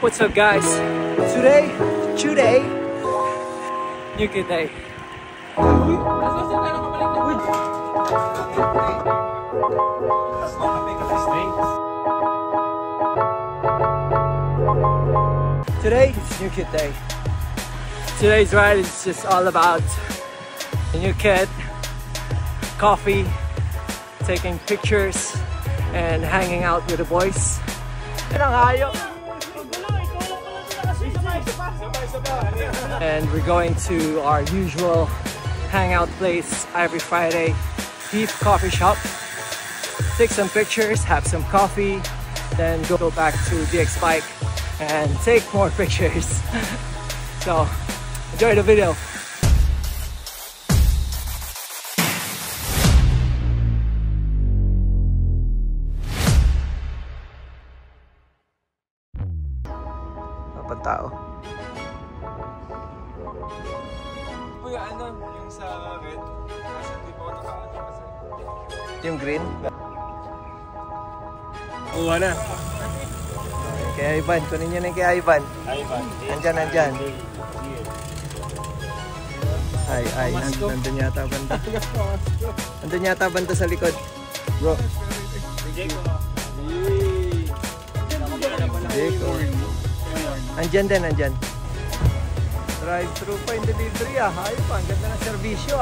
What's up, guys? Today, new kid day. Today is new kid day. Today's ride is just all about the new kid, coffee, taking pictures, and hanging out with the boys. And we're going to our usual hangout place every Friday, Heath Coffee Shop. Take some pictures, have some coffee, then go back to DX Bike and take more pictures. So enjoy the video. Tao. Kuya, ano yung sa red? Kasi hindi pa ako nakaano kasi. Yung green? Oo na. Kay Ivan, kunin nyo na yung kay Ivan. Andyan. Ay, nandun yata banda. Nandun yata banda sa likod. Bro. Jeko. Andyan din. Drive-thru pa yung delivery Ay pa, ang ganda ng servisyo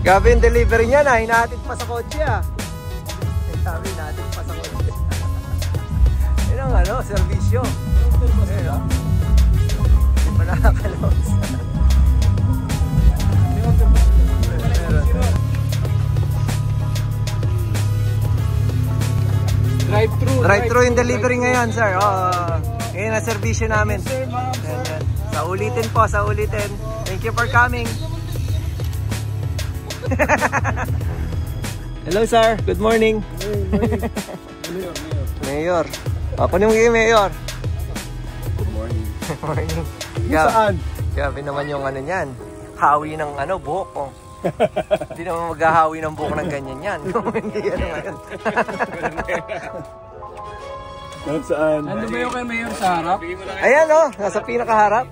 Gabi yung delivery niya na, hinahatid pa sa kotse Sabi, hinahatid pa sa kotse. Yun ang servisyo. Hindi pa nakakalos. Drive-thru yung delivery ngayon, sir. Ngayon ang servisyo namin. Yan. Sa ulitin. Thank you for coming. Hello, sir. Good morning. Mayor. Ako naman kayo, Mayor. Good morning. Morning. Saan? Grabe naman yung niyan. Hawi ng buhok ko. Hindi naman maghahawi ng buhok ng ganyan yan. Hindi yan ngayon. Saan? Nandun ba yung kay Mayor sa harap? Ayan nasa pinakaharap.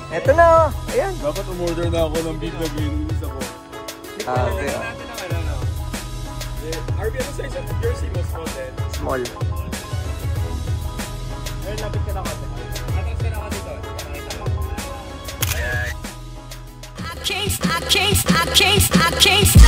Eto na ayan. Dapat umorder na ako ng beef na ginulis ako. RB, ano size of jersey mo? Small. Ay, lapit ka na kasi. Atas ka na kasi dito. I can't stay.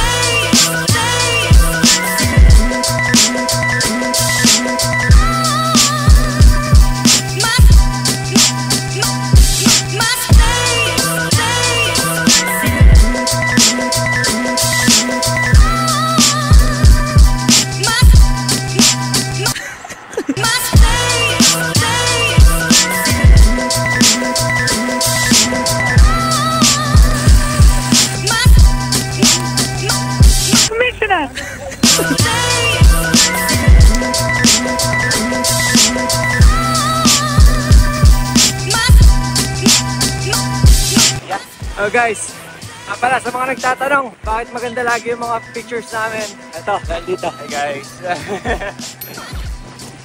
Oh guys, para sa mga nagtatanong, bakit maganda lagi yung mga pictures namin? Ito, dito. Hey guys.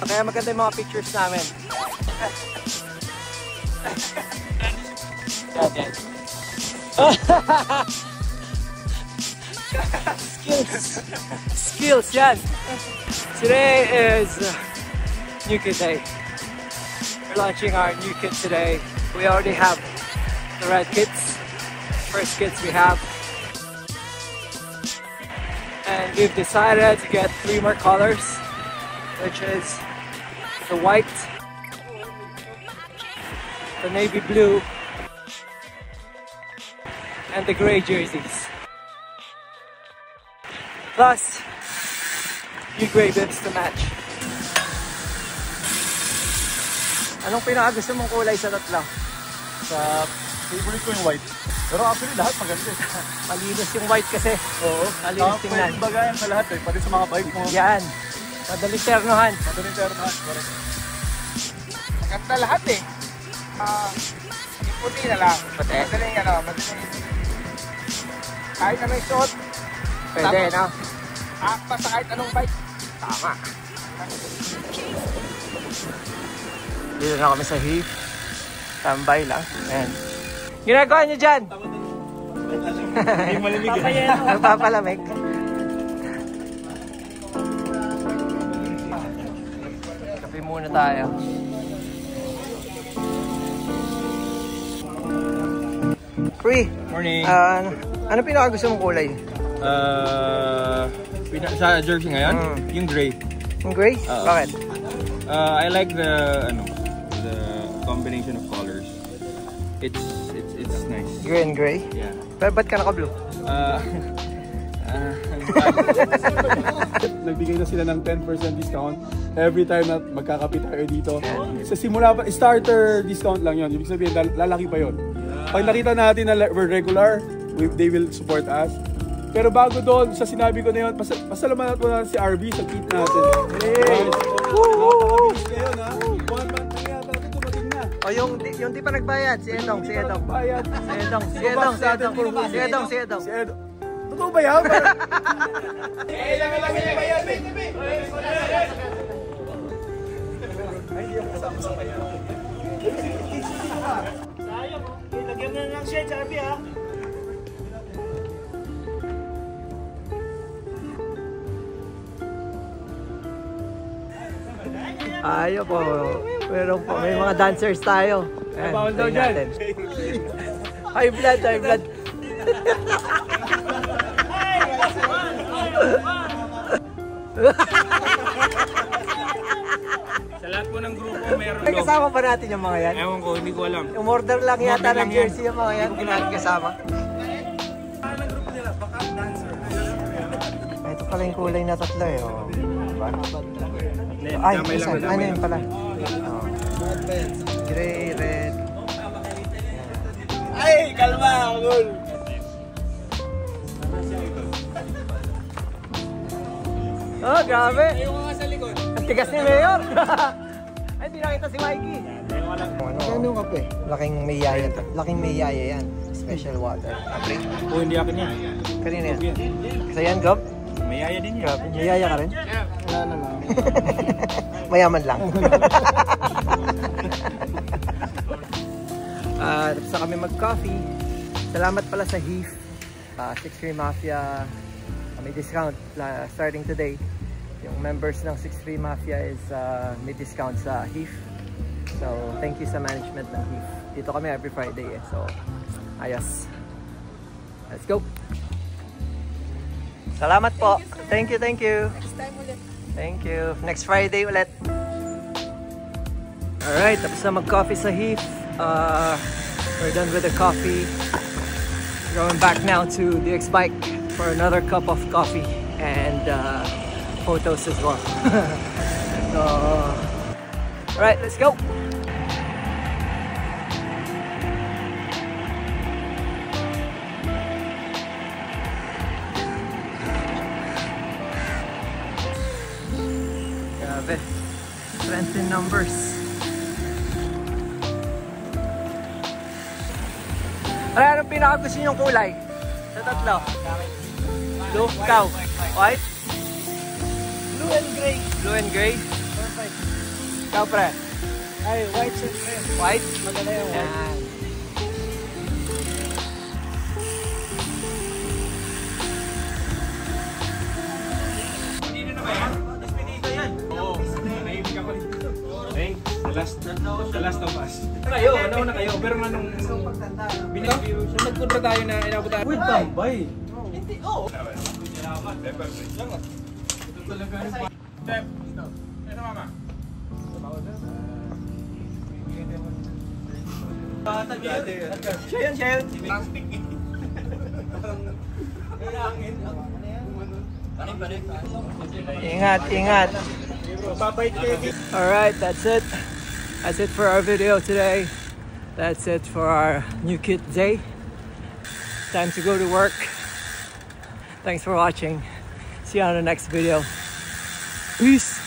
Kaya maganda yung mga pictures namin. Yan. Skills yan. Today is new kid day. We're launching our new kit today. We already have the red kits. First kits we have, and we've decided to get 3 more colors, which is the white, the navy blue, and the gray jerseys, plus new gray bibs to match. Anong pinakagusto mong kulay sa tatlo? Sa favorite ko yung white. Pero actually lahat maganda. Malinis yung white kasi. Oo. Malinis tingnan. Pwede bagayan sa lahat pati sa mga bike mo. Yan. Madaling ternohan. Correct. Maganda lahat yung puti na lang. Madaling kahit anong suot. Pwede, no? Basta kahit anong bike. Tama. Dito na kami sa Heath. Tambay lang. Ayan. Ginagawa niyo dyan? Nagpapalamig. Kape muna tayo. Free. Morning. Ano pinakagusto mong kulay? Sa jersey ngayon, yung gray. Yung gray? Bakit? I like the combination of colors. It's nice. Gray and gray? Yeah. Pero ba't ka naka-blue? Nagbigay na sila ng 10% discount every time na magkakape tayo dito. Sa simula pa, starter discount lang yun. Ibig sabihin, lalaki pa yun. Pag nakita natin na we're regular, they will support us. Pero bago doon, sa sinabi ko na yun, pasalamatan ko na si RB sa kit natin. Hey! Napakabilis kayo na. 1 month na yata ito, dumating na. O yung di pa nagbayad, si Edong. Si Edong. Totoo ba yan? Lang yung bayad. Hindi ako kasama sa bayad. Sayang, ilagyan mo na lang siya, RB ha. Ayaw po. Meron po. May mga dancers tayo. Ayan, Bawal daw dyan. High blood, high blood. Sa lahat po ng grupo, meron May kasama pa natin yung mga yan. Ewan ko, hindi ko alam. Umorder lang yata ng jersey yung mga yan. Hindi natin kasama. Ito pala yung kulay na tatlo eh. Oh. Diba? Ay, ano yun pala? Oh. Gray, red. Ay, kalma, Angol! Oh, grabe! Ang tigas ni Mayor! Ay, hindi nakita si Mikey. Ano kape? Laking may yaya yan. Special water. Apre? O, hindi akin yan. Kanina yan. Kasi yan, Gob? May yaya din yan. Grabe, may yaya ka rin? Wala na lang. Mayaman lang. Tapos na kami mag-coffee. Salamat pala sa Heath. Six Free Mafia. May discount starting today. Yung members ng Six Free Mafia is may discount sa Heath. So, thank you sa management ng Heath. Dito kami every Friday eh. So, ayos. Let's go! Salamat po! Thank you, thank you! Thank you! Next Friday ulit! Alright, tapos na mag-coffee sa Heath. We're done with the coffee. Going back now to the X-Bike for another cup of coffee and photos as well. So, alright, let's go! Grabe, strength in numbers. Anong pinakagusto niyong kulay? Sa tatlo? Blue? Ikaw? White? Blue and gray. Blue and gray? Perfect. Ikaw pre? Ay, white and gray. White? Maganda yung white. Yan. The last of us. Kayo, nauna kayo. Pero nga nung binibiro siya, nagpunta tayo na inabot tayo. Wait, tambay. Hindi, oo. Salamat. Perfect lang. Ito talaga yung step. Ito. Ito, mama. Siya yun, siya yun. Plastic. Ingat, ingat. Alright, that's it. That's it for our video today. That's it for our new kit day. Time to go to work. Thanks for watching. See you on the next video. Peace.